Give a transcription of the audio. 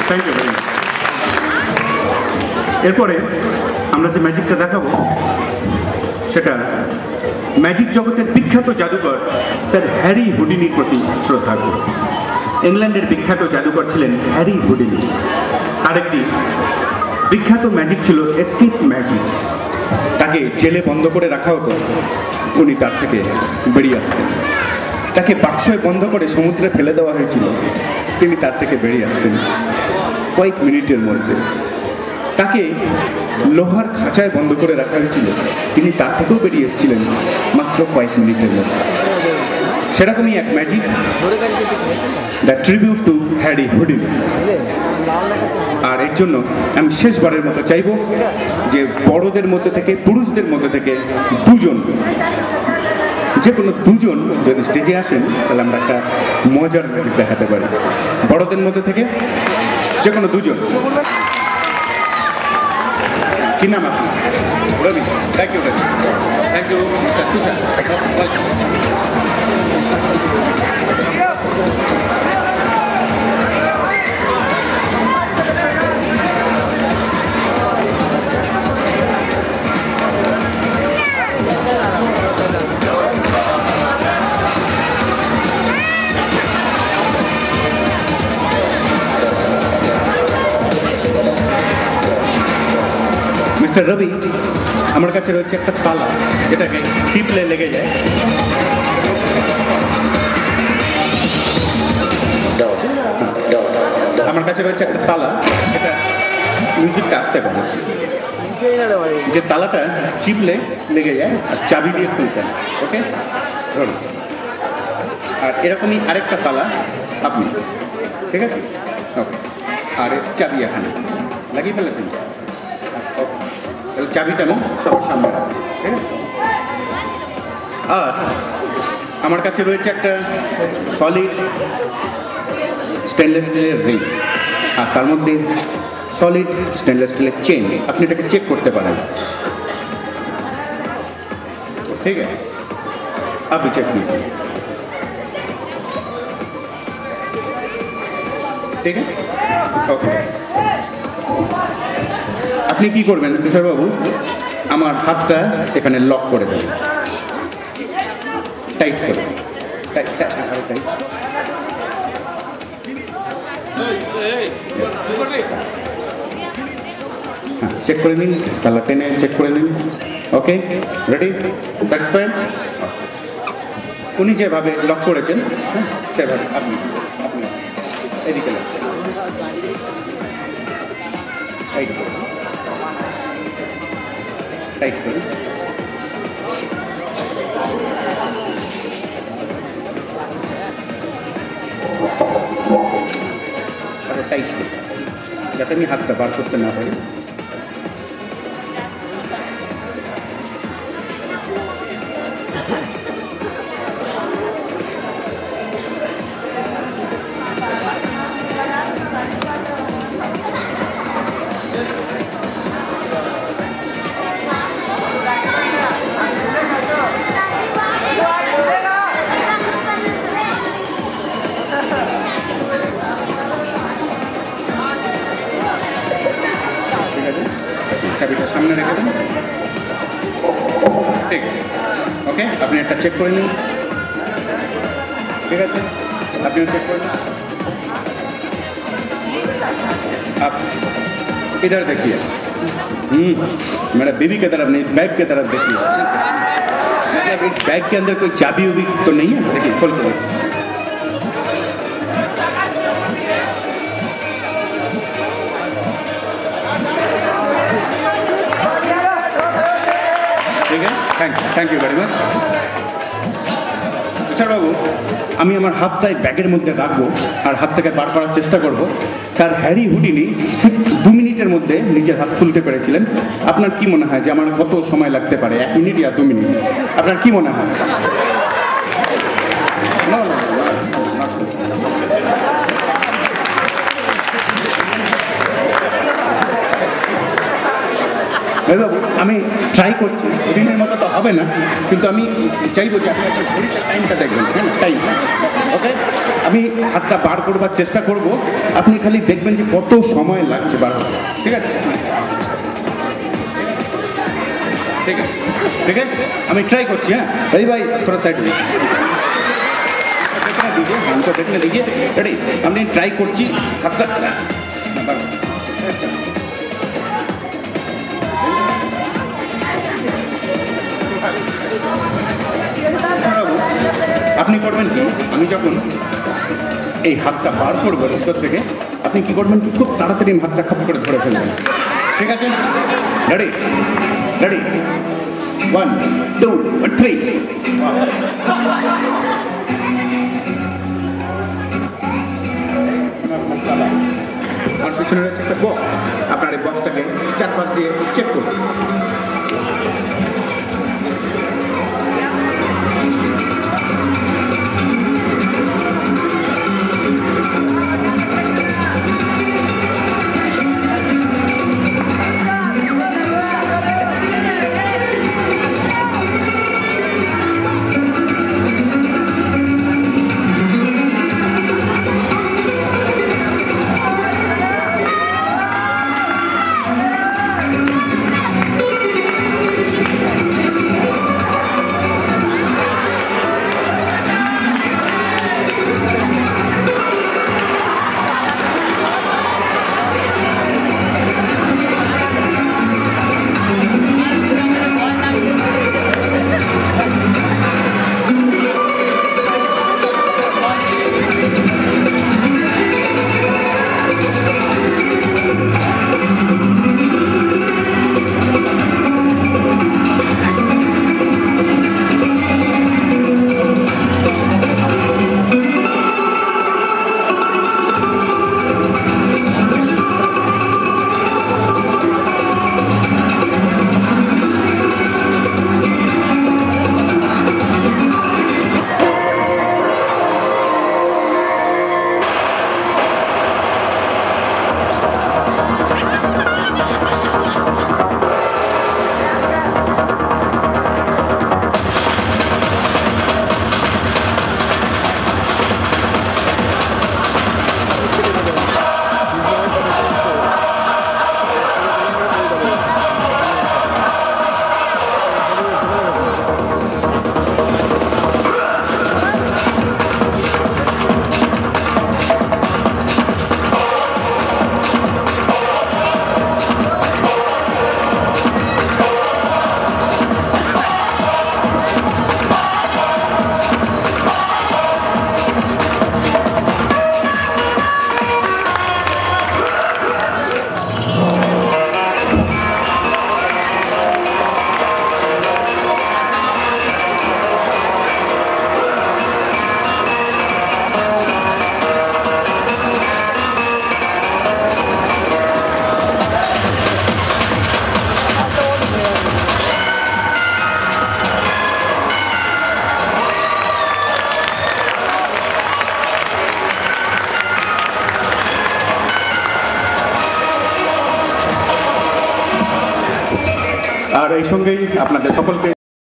Thank you. এরপরে আমরা যে ম্যাজিকটা দেখাবো সেটা ম্যাজিক জগতের বিখ্যাত জাদুকর স্যার হ্যারি হুডিনির প্রতি শ্রদ্ধা করি। ইংল্যান্ডের বিখ্যাত জাদুকর ছিলেন হ্যারি হুডিনি। আরেকটি বিখ্যাত ম্যাজিক ছিল এসকেপ ম্যাজিক। তাকে জেলে বন্ধ করে রাখা হতো, উনি তার থেকে বেরিয়ে আসতেন। তাকে বাক্সয় বন্ধ করে সমুদ্রে ফেলে দেওয়া হয়েছিল, তিনি তার থেকে বেরিয়ে আসতেন কয়েক মিনিটের মধ্যে। তাকে লোহার খাঁচায় বন্ধ করে রাখা হয়েছিল, তিনি তার থেকেও বেরিয়ে এসেছিলেন মাত্র কয়েক মিনিটের মধ্যে। সেরকমই এক magic, the tribute to Harry Houdini. আর এর জন্য আমি শেষবারের মতো চাইব যে বড়দের মধ্যে থেকে, পুরুষদের মধ্যে থেকে দুজন, যে কোনো দুজন যদি স্টেজে আসেন তাহলে আমরা একটা মজার ম্যাজিক দেখাতে পারি। বড়দের মধ্যে থেকে যে কোনো দুজন। কি নাম আপনার? Ravi. Thank you Ravi. Thank you Sushant. Mister Ravi, আমার কাছে রয়েছে একটা তালা, যেটাকে টিপলে লেগে যায়। আমার কাছে রয়েছে একটা তালা, যেটা মিউজিকটা আসতে পারে। যে তালাটা চিপলে লেগে যায় আর চাবি দিয়ে খুলতে হয়। ওকে, ধরুন। আর এরকমই আরেকটা তালা আপনি, ঠিক আছে? ওকে, আর চাবি এখানে লাগিয়ে ফেলেছেন। তাহলে চাবিটা আমি সব সামনে রাখবো, ঠিক আছে? আর আমার কাছে রয়েছে একটা সলিড স্টেনলেস স্টিলের রিং, আর তার মধ্যে সলিড স্টেনলেস স্টিলের চেন। আপনি এটাকে চেক করতে পারেন, ঠিক আছে? আপনি চেক করুন, ঠিক আছে? ওকে, আপনি কি করবেন তুষারবাবু? আমার হাতটা এখানে লক করে দেবেন, টাইট করে। চেক করে নিন, তালা টেনে চেক করে নিন। ওকে, রেডি? স্যাটিসফাইড? উনি যেভাবে লক করেছেন সেভাবে আপনি এদিকে টাইট করুন, টাইট করুন। টাইট করুন যাতে আমি হাতটা বার করতে না পারি। চাবিটা সামনে রেখে দিন, ঠিক। ওকে, আপনি একটা চেক করে নিন, ঠিক আছে? আপনিও চেक कर आप इधर देखिए। मेरा बीवी की तरफ नहीं, बैग की तरफ देखिए। मतलब इस बैग के अंदर कोई चाबी उबी तो नहीं है? देखिए खोल के ठीक है। Thank you very much. তুষারবাবু, আমি আমার হাতটা ব্যাগের মধ্যে রাখবো আর হাত থেকে বার করার চেষ্টা করব। স্যার হ্যারি হুডিনি ঠিক 2 মিনিটের মধ্যে নিজের হাত খুলতে পেরেছিলেন। আপনার কি মনে হয় যে আমার কত সময় লাগতে পারে? 1 মিনিট या 2 মিনিট? আপনার কি মনে হয়? বাবু, আমি ট্রাই করছি, দিনের মতো তো হবে না, কিন্তু আমি চাইবো যে আপনি একটা ঘড়িতে টাইমটা দেখবেন। হ্যাঁ, টাইম। ওকে, আমি হাতটা বার করবার চেষ্টা করব, আপনি খালি দেখবেন যে কত সময় লাগছে বার করতে। ঠিক আছে, ঠিক আছে, ঠিক আছে, আমি ট্রাই করছি। হ্যাঁ এই ভাই थोड़ा साइड में दीजिए, हमको देखने दीजिए। रेडी, हमने ट्राई করছি হাতটা। আপনি করবেন কি, আমি যখন এই হাতটা বার করবো ভিতর থেকে, আপনি কি করবেন কি, খুব তাড়াতাড়ি হাতটা খাপ করে ধরে ফেলবেন। ঠিক আছে, রেডি, রেডি, 1 2 3। আমার পিছনে রয়েছে একটা বক্স, আপনার এই বক্সটাকে চারপাশ দিয়ে চেক করুন। আর এই সঙ্গেই আপনাদের সকলকে